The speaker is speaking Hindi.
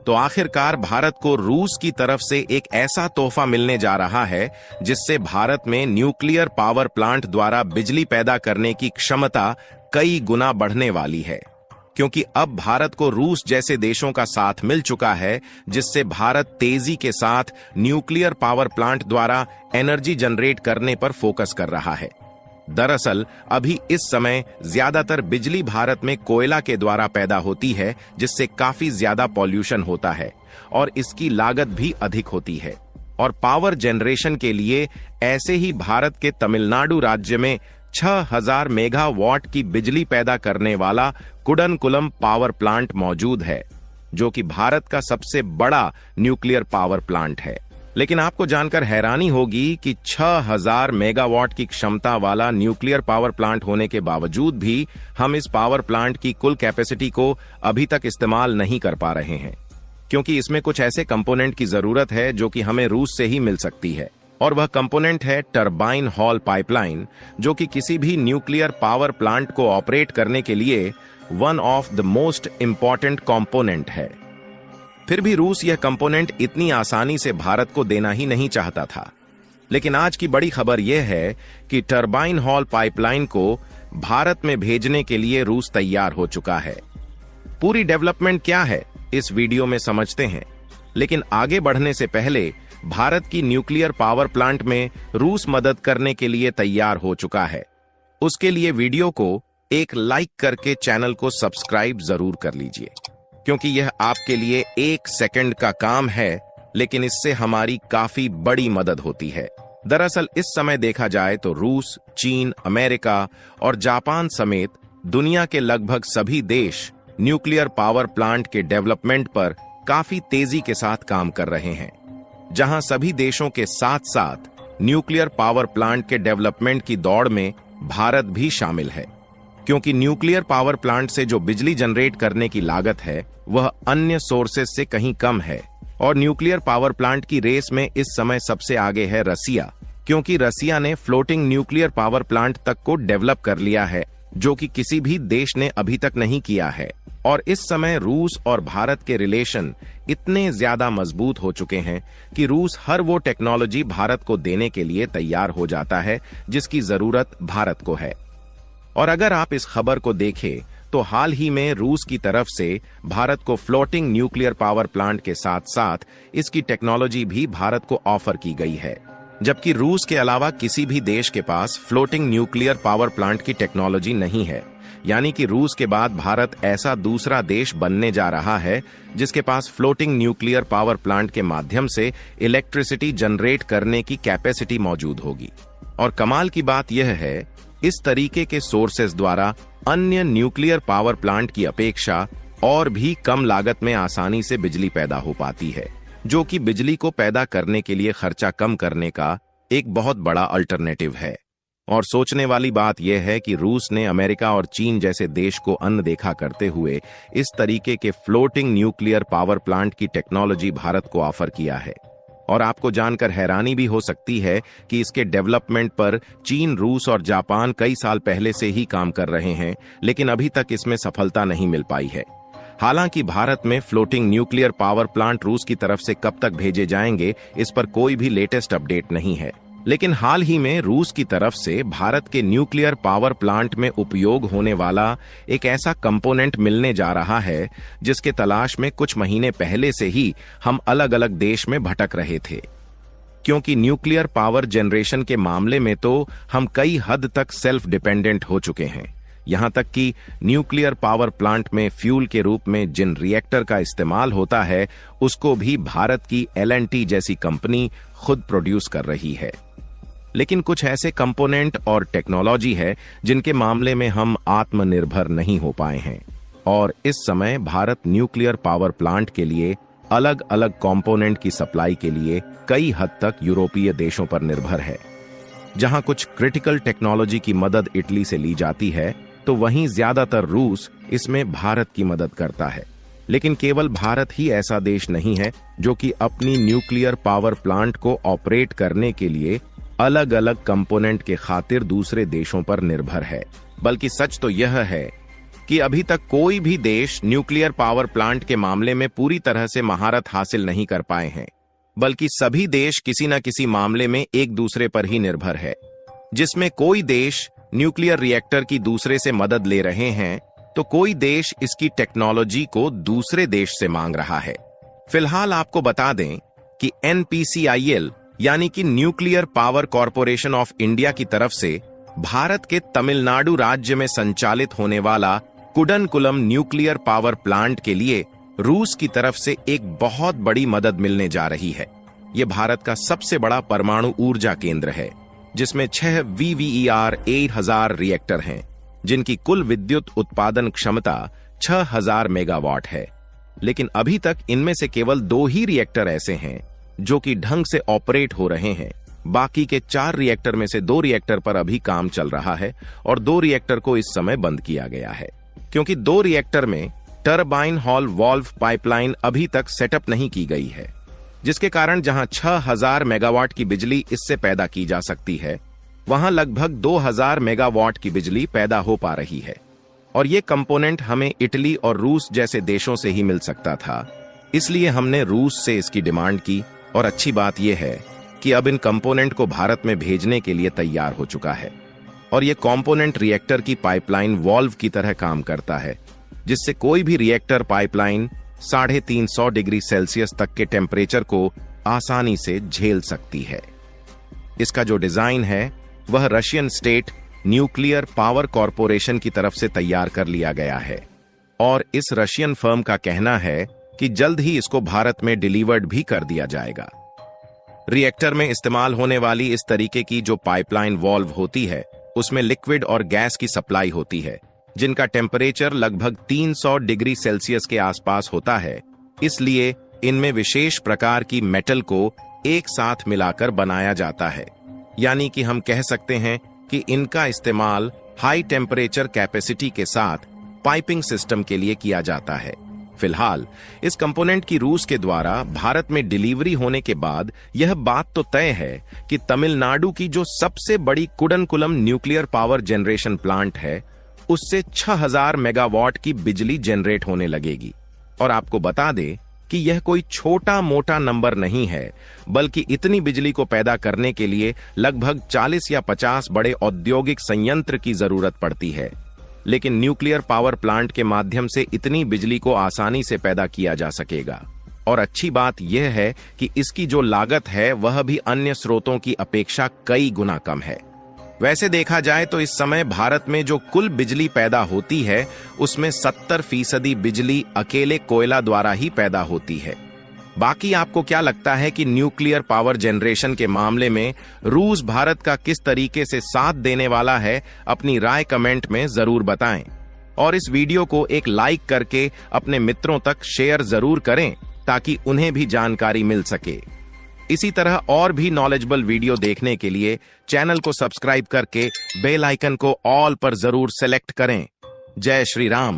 तो आखिरकार भारत को रूस की तरफ से एक ऐसा तोहफा मिलने जा रहा है जिससे भारत में न्यूक्लियर पावर प्लांट द्वारा बिजली पैदा करने की क्षमता कई गुना बढ़ने वाली है, क्योंकि अब भारत को रूस जैसे देशों का साथ मिल चुका है, जिससे भारत तेजी के साथ न्यूक्लियर पावर प्लांट द्वारा एनर्जी जनरेट करने पर फोकस कर रहा है। दरअसल अभी इस समय ज्यादातर बिजली भारत में कोयला के द्वारा पैदा होती है, जिससे काफी ज्यादा पॉल्यूशन होता है और इसकी लागत भी अधिक होती है। और पावर जनरेशन के लिए ऐसे ही भारत के तमिलनाडु राज्य में 6000 मेगावाट की बिजली पैदा करने वाला कुडनकुलम पावर प्लांट मौजूद है, जो कि भारत का सबसे बड़ा न्यूक्लियर पावर प्लांट है। लेकिन आपको जानकर हैरानी होगी कि 6000 मेगावाट की क्षमता वाला न्यूक्लियर पावर प्लांट होने के बावजूद भी हम इस पावर प्लांट की कुल कैपेसिटी को अभी तक इस्तेमाल नहीं कर पा रहे हैं, क्योंकि इसमें कुछ ऐसे कंपोनेंट की जरूरत है जो कि हमें रूस से ही मिल सकती है। और वह कंपोनेंट है टरबाइन हॉल पाइपलाइन, जो कि किसी भी न्यूक्लियर पावर प्लांट को ऑपरेट करने के लिए one of the most important component है। फिर भी रूस यह कंपोनेंट इतनी आसानी से भारत को देना ही नहीं चाहता था। लेकिन आज की बड़ी खबर यह है कि टरबाइन हॉल पाइपलाइन को भारत में भेजने के लिए रूस तैयार हो चुका है। पूरी डेवलपमेंट क्या है इस वीडियो में समझते हैं, लेकिन आगे बढ़ने से पहले भारत की न्यूक्लियर पावर प्लांट में रूस मदद करने के लिए तैयार हो चुका है। उसके लिए वीडियो को एक लाइक करके चैनल को सब्सक्राइब जरूर कर लीजिए, क्योंकि यह आपके लिए 1 सेकंड का काम है, लेकिन इससे हमारी काफी बड़ी मदद होती है। दरअसल इस समय देखा जाए तो रूस, चीन, अमेरिका और जापान समेत दुनिया के लगभग सभी देश न्यूक्लियर पावर प्लांट के डेवलपमेंट पर काफी तेजी के साथ काम कर रहे हैं, जहां सभी देशों के साथ साथ न्यूक्लियर पावर प्लांट के डेवलपमेंट की दौड़ में भारत भी शामिल है, क्योंकि न्यूक्लियर पावर प्लांट से जो बिजली जनरेट करने की लागत है वह अन्य सोर्सेस से कहीं कम है। और न्यूक्लियर पावर प्लांट की रेस में इस समय सबसे आगे है रसिया, क्योंकि रसिया ने फ्लोटिंग न्यूक्लियर पावर प्लांट तक को डेवलप कर लिया है, जो कि किसी भी देश ने अभी तक नहीं किया है। और इस समय रूस और भारत के रिलेशन इतने ज्यादा मजबूत हो चुके हैं कि रूस हर वो टेक्नोलॉजी भारत को देने के लिए तैयार हो जाता है जिसकी जरूरत भारत को है। और अगर आप इस खबर को देखें तो हाल ही में रूस की तरफ से भारत को फ्लोटिंग न्यूक्लियर पावर प्लांट के साथ साथ इसकी टेक्नोलॉजी भी भारत को ऑफर की गई है, जबकि रूस के अलावा किसी भी देश के पास फ्लोटिंग न्यूक्लियर पावर प्लांट की टेक्नोलॉजी नहीं है। यानी कि रूस के बाद भारत ऐसा दूसरा देश बनने जा रहा है जिसके पास फ्लोटिंग न्यूक्लियर पावर प्लांट के माध्यम से इलेक्ट्रिसिटी जनरेट करने की कैपेसिटी मौजूद होगी। और कमाल की बात यह है, इस तरीके के सोर्सेज द्वारा अन्य न्यूक्लियर पावर प्लांट की अपेक्षा और भी कम लागत में आसानी से बिजली पैदा हो पाती है, जो कि बिजली को पैदा करने के लिए खर्चा कम करने का एक बहुत बड़ा अल्टरनेटिव है। और सोचने वाली बात यह है कि रूस ने अमेरिका और चीन जैसे देश को अनदेखा करते हुए इस तरीके के फ्लोटिंग न्यूक्लियर पावर प्लांट की टेक्नोलॉजी भारत को ऑफर किया है। और आपको जानकर हैरानी भी हो सकती है कि इसके डेवलपमेंट पर चीन, रूस और जापान कई साल पहले से ही काम कर रहे हैं, लेकिन अभी तक इसमें सफलता नहीं मिल पाई है। हालांकि भारत में फ्लोटिंग न्यूक्लियर पावर प्लांट रूस की तरफ से कब तक भेजे जाएंगे, इस पर कोई भी लेटेस्ट अपडेट नहीं है। लेकिन हाल ही में रूस की तरफ से भारत के न्यूक्लियर पावर प्लांट में उपयोग होने वाला एक ऐसा कंपोनेंट मिलने जा रहा है जिसके तलाश में कुछ महीने पहले से ही हम अलग अलग देश में भटक रहे थे, क्योंकि न्यूक्लियर पावर जनरेशन के मामले में तो हम कई हद तक सेल्फ डिपेंडेंट हो चुके हैं। यहां तक कि न्यूक्लियर पावर प्लांट में फ्यूल के रूप में जिन रिएक्टर का इस्तेमाल होता है उसको भी भारत की L&T जैसी कंपनी खुद प्रोड्यूस कर रही है। लेकिन कुछ ऐसे कंपोनेंट और टेक्नोलॉजी है जिनके मामले में हम आत्मनिर्भर नहीं हो पाए हैं, और इस समय भारत न्यूक्लियर पावर प्लांट के लिए अलग अलग कंपोनेंट की सप्लाई के लिए कई हद तक यूरोपीय देशों पर निर्भर है। जहां कुछ क्रिटिकल टेक्नोलॉजी की मदद इटली से ली जाती है, तो वहीं ज्यादातर रूस इसमें भारत की मदद करता है। लेकिन केवल भारत ही ऐसा देश नहीं है जो कि अपनी न्यूक्लियर पावर प्लांट को ऑपरेट करने के लिए अलग अलग कंपोनेंट के खातिर दूसरे देशों पर निर्भर है, बल्कि सच तो यह है कि अभी तक कोई भी देश न्यूक्लियर पावर प्लांट के मामले में पूरी तरह से महारत हासिल नहीं कर पाए हैं, बल्कि सभी देश किसी न किसी मामले में एक दूसरे पर ही निर्भर है। जिसमें कोई देश न्यूक्लियर रिएक्टर की दूसरे से मदद ले रहे हैं, तो कोई देश इसकी टेक्नोलॉजी को दूसरे देश से मांग रहा है। फिलहाल आपको बता दें कि NPCIL यानी कि nuclear power corporation of India की तरफ से भारत के तमिलनाडु राज्य में संचालित होने वाला कुडनकुलम न्यूक्लियर पावर प्लांट के लिए रूस की तरफ से एक बहुत बड़ी मदद मिलने जा रही है। यह भारत का सबसे बड़ा परमाणु ऊर्जा केंद्र है, जिसमें 6 VVER 8000 रिएक्टर हैं, जिनकी कुल विद्युत उत्पादन क्षमता 6000 मेगावाट है। लेकिन अभी तक इनमें से केवल 2 ही रिएक्टर ऐसे हैं जो कि ढंग से ऑपरेट हो रहे हैं। बाकी के 4 रिएक्टर में से 2 रिएक्टर पर अभी काम चल रहा है और 2 रिएक्टर को इस समय बंद किया गया है, क्योंकि 2 रिएक्टर में टरबाइन हॉल वाल्व पाइपलाइन अभी तक सेटअप नहीं की गई है, जिसके कारण जहां 6000 मेगावाट की बिजली इससे पैदा की जा सकती है, वहां लगभग 2000 मेगावाट की बिजली पैदा हो पा रही है। और ये कंपोनेंट हमें इटली और रूस जैसे देशों से ही मिल सकता था, इसलिए हमने रूस से इसकी डिमांड की। और अच्छी बात यह है कि अब इन कंपोनेंट को भारत में भेजने के लिए तैयार हो चुका है। और ये कंपोनेंट रिएक्टर की पाइपलाइन वाल्व की तरह काम करता है, जिससे कोई भी रिएक्टर पाइपलाइन 350 डिग्री सेल्सियस तक के टेम्परेचर को आसानी से झेल सकती है। इसका जो डिजाइन है वह Russian state nuclear power corporation की तरफ से तैयार कर लिया गया है, और इस रशियन फर्म का कहना है कि जल्द ही इसको भारत में डिलीवर्ड भी कर दिया जाएगा। रिएक्टर में इस्तेमाल होने वाली इस तरीके की जो पाइपलाइन वाल्व होती है, उसमें लिक्विड और गैस की सप्लाई होती है, जिनका टेम्परेचर लगभग 300 डिग्री सेल्सियस के आसपास होता है। इसलिए इनमें विशेष प्रकार की मेटल को एक साथ मिलाकर बनाया जाता है, यानी कि हम कह सकते हैं कि इनका इस्तेमाल हाई टेम्परेचर कैपेसिटी के साथ पाइपिंग सिस्टम के लिए किया जाता है। फिलहाल इस कंपोनेंट की रूस के द्वारा भारत में डिलीवरी होने के बाद यह बात तो तय है कि तमिलनाडु की जो सबसे बड़ी Kudankulam nuclear power generation plant है, उससे 6000 मेगावाट की बिजली जनरेट होने लगेगी। और आपको बता दें कि यह कोई छोटा मोटा नंबर नहीं है, बल्कि इतनी बिजली को पैदा करने के लिए लगभग 40 या 50 बड़े औद्योगिक संयंत्र की जरूरत पड़ती है। लेकिन न्यूक्लियर पावर प्लांट के माध्यम से इतनी बिजली को आसानी से पैदा किया जा सकेगा। और अच्छी बात यह है कि इसकी जो लागत है वह भी अन्य स्रोतों की अपेक्षा कई गुना कम है। वैसे देखा जाए तो इस समय भारत में जो कुल बिजली पैदा होती है, उसमें 70% बिजली अकेले कोयला द्वारा ही पैदा होती है। बाकी आपको क्या लगता है कि न्यूक्लियर पावर जनरेशन के मामले में रूस भारत का किस तरीके से साथ देने वाला है? अपनी राय कमेंट में जरूर बताएं, और इस वीडियो को एक लाइक करके अपने मित्रों तक शेयर जरूर करें, ताकि उन्हें भी जानकारी मिल सके। इसी तरह और भी नॉलेजेबल वीडियो देखने के लिए चैनल को सब्सक्राइब करके बेल आइकन को ऑल पर जरूर सेलेक्ट करें। जय श्री राम।